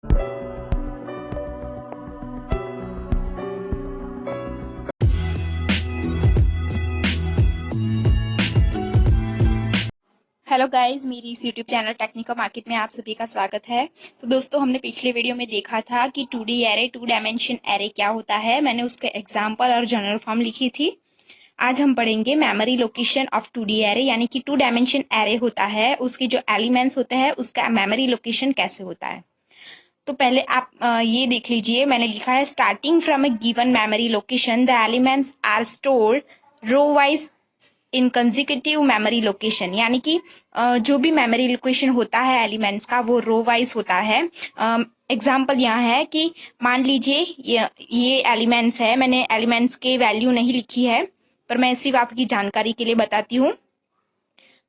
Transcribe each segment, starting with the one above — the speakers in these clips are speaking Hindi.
हेलो गाइस, मेरी इस यूट्यूब चैनल टेक्निकल मार्केट में आप सभी का स्वागत है। तो दोस्तों, हमने पिछले वीडियो में देखा था कि 2D एरे, 2 डायमेंशन एरे क्या होता है। मैंने उसका एग्जांपल और जनरल फॉर्म लिखी थी। आज हम पढ़ेंगे memory location of 2D array, यानी कि 2 डायमेंशन एरे होता है, उसके जो एलिमेंट्स होते हैं उसका मेमोरी लोकेशन कैसे होता है। तो पहले आप ये देख लीजिए, मैंने लिखा है starting from a given memory location the elements are stored row wise in consecutive memory location, यानी कि जो भी मेमोरी लोकेशन होता है एलिमेंट्स का वो रो वाइज होता है। एग्जाम्पल यहाँ है कि मान लीजिए ये एलिमेंट्स है, मैंने एलिमेंट्स के वैल्यू नहीं लिखी है पर मैं सिर्फ आपकी जानकारी के लिए बताती हूँ।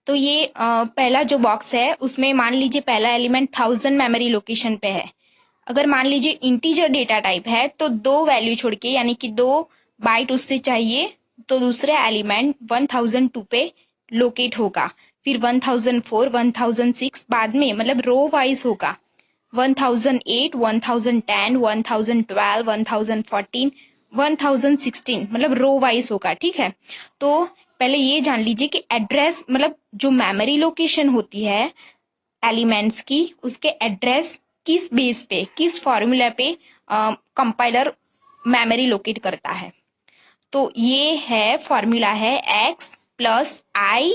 तो ये पहला जो बॉक्स है उसमें मान लीजिए पहला एलिमेंट 1000 मेमोरी लोकेशन पे है। अगर मान लीजिए इंटीजर डेटा टाइप है तो 2 वैल्यू छोड़ के, यानी कि 2 बाइट उससे चाहिए, तो दूसरा एलिमेंट 1002 पे लोकेट होगा। फिर 1004, 1006 बाद में, मतलब रो वाइज होगा। 1008, 1010, 1012, 1014, 1016, मतलब रो वाइज होगा। ठीक है, तो पहले ये जान लीजिए कि एड्रेस, मतलब जो मेमोरी लोकेशन होती है एलिमेंट्स की, उसके एड्रेस किस बेस पे, किस फॉर्मूला पे कंपाइलर मेमोरी लोकेट करता है। तो ये है फॉर्मूला है x प्लस आई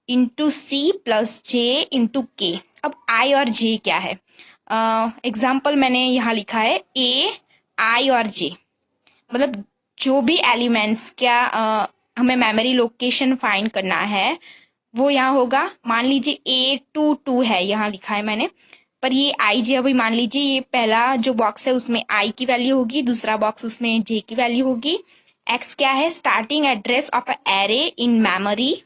into C plus J into के। अब आई और जे क्या है? एग्जाम्पल मैंने यहाँ लिखा है ए, आई और जे, मतलब जो भी एलिमेंट्स क्या हमें मेमोरी लोकेशन फाइंड करना है वो यहाँ होगा। मान लीजिए A22 है, यहाँ लिखा है मैंने, पर ये आई जे, अभी मान लीजिए ये पहला जो बॉक्स है उसमें आई की वैल्यू होगी, दूसरा बॉक्स उसमें जे की वैल्यू होगी। एक्स क्या है? Starting address of array in memory,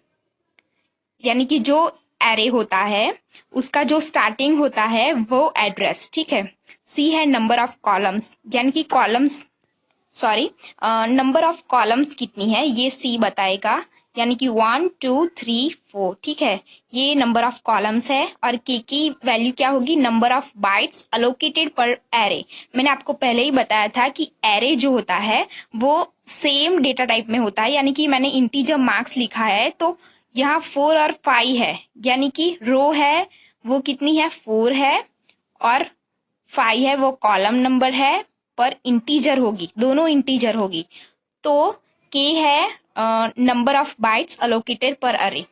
यानी कि जो एरे होता है उसका जो स्टार्टिंग होता है वो एड्रेस। ठीक है। सी है नंबर ऑफ कॉलम्स, यानी कि columns, sorry, number of columns कितनी है ये सी बताएगा, यानी कि 1 2 3 4। ठीक है, ये नंबर ऑफ कॉलम्स है। और के की वैल्यू क्या होगी? नंबर ऑफ बाइट्स अलोकेटेड पर एरे। मैंने आपको पहले ही बताया था कि एरे जो होता है वो सेम डेटा टाइप में होता है, यानी कि मैंने इंटीजर मार्क्स लिखा है तो यहाँ 4 और 5 है, यानी कि रो है वो कितनी है? 4 है, और 5 है वो कॉलम नंबर है, पर इंटीजर होगी, दोनों इंटीजर होगी। तो के है नंबर ऑफ बाइट्स अलोकेटेड पर अरे,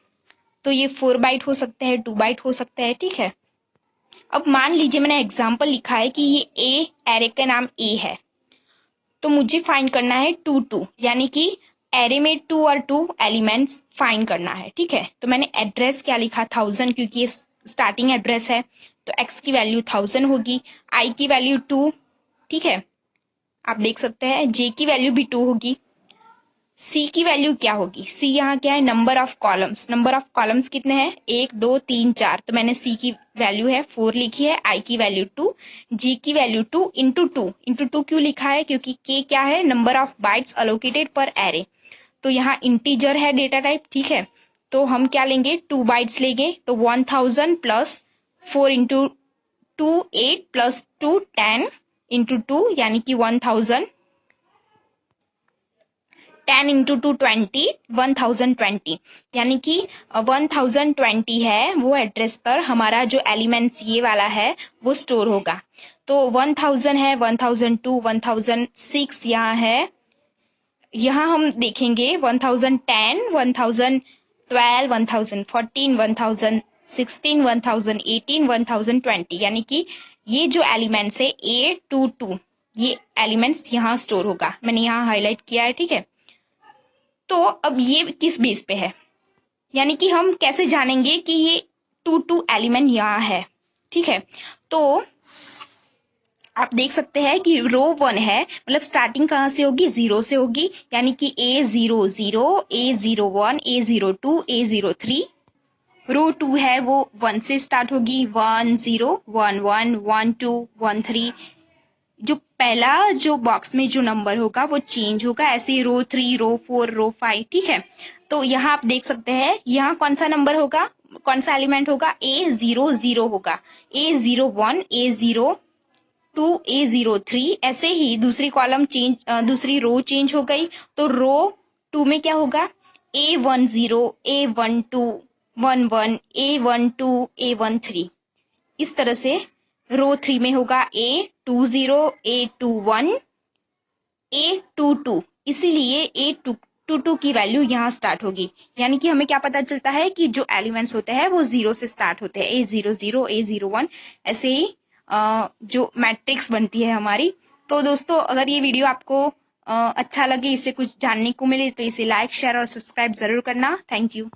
तो ये 4 बाइट हो सकते हैं, 2 बाइट हो सकते हैं। ठीक है, अब मान लीजिए मैंने एग्जाम्पल लिखा है कि ये ए, एरे का नाम ए है, तो मुझे फाइंड करना है 2 2, यानी कि एरे में 2 और 2 एलिमेंट्स फाइंड करना है। ठीक है, तो मैंने एड्रेस क्या लिखा? 1000, क्योंकि ये स्टार्टिंग एड्रेस है, तो एक्स की वैल्यू 1000 होगी, आई की वैल्यू 2। ठीक है, आप देख सकते हैं जे की वैल्यू भी 2 होगी। सी की वैल्यू क्या होगी? सी यहाँ क्या है? Number of columns. Number of columns कितने हैं? 1 2 3 4, तो मैंने सी की वैल्यू है 4 लिखी है, आई की वैल्यू 2, जी की वैल्यू 2 इंटू 2। इंटू 2 क्यों लिखा है? क्योंकि के क्या है? नंबर ऑफ बाइट्स अलोकेटेड पर एरे, तो यहाँ इंटीजर है डेटा टाइप। ठीक है, तो हम क्या लेंगे? 2 बाइट्स लेंगे, तो 1000 प्लस 4 इंटू 2 8 प्लस 2 10 इंटू 2, यानी कि 1000, 10 इंटू 2 20, 1020, यानी कि 1020 है वो एड्रेस पर हमारा जो एलिमेंट्स ये वाला है वो स्टोर होगा। तो 1000 है, 1002, 1006 यहाँ है। यहाँ हम देखेंगे 1010, 1012, 1014, 1016, 1018, 1020, यानी कि ये जो एलिमेंट्स है A22, ये एलिमेंट्स यहाँ स्टोर होगा, मैंने यहाँ हाईलाइट किया है। ठीक है, तो अब ये किस बेस पे है, यानी कि हम कैसे जानेंगे कि ये 2 एलिमेंट यहाँ है। ठीक है, तो आप देख सकते हैं कि रो 1 है, मतलब स्टार्टिंग कहाँ से होगी? 0 से होगी, यानी कि A00, A01, A02, A03। रो 2 है वो 1 से स्टार्ट होगी, 1 0 1 1 1 2 1 3। जो पहला जो बॉक्स में जो नंबर होगा वो चेंज होगा, ऐसे रो 3, रो 4, रो 5। ठीक है, तो यहाँ आप देख सकते हैं यहाँ कौन सा नंबर होगा, कौन सा एलिमेंट होगा? A00 होगा, A01, A0 2A03। ऐसे ही दूसरी कॉलम चेंज, दूसरी रो चेंज हो गई, तो रो 2 में क्या होगा, A10, A12, 11, A12, A13। इस तरह से रो 3 में होगा A20, A21, A22। इसीलिए A22 की वैल्यू यहाँ स्टार्ट होगी। यानी कि हमें क्या पता चलता है कि जो एलिमेंट्स होते हैं वो 0 से स्टार्ट होते हैं, A00, A01। ऐसे ही जो मैट्रिक्स बनती है हमारी। तो दोस्तों, अगर ये वीडियो आपको अच्छा लगे, इससे कुछ जानने को मिले, तो इसे लाइक, शेयर और सब्सक्राइब जरूर करना। Thank you.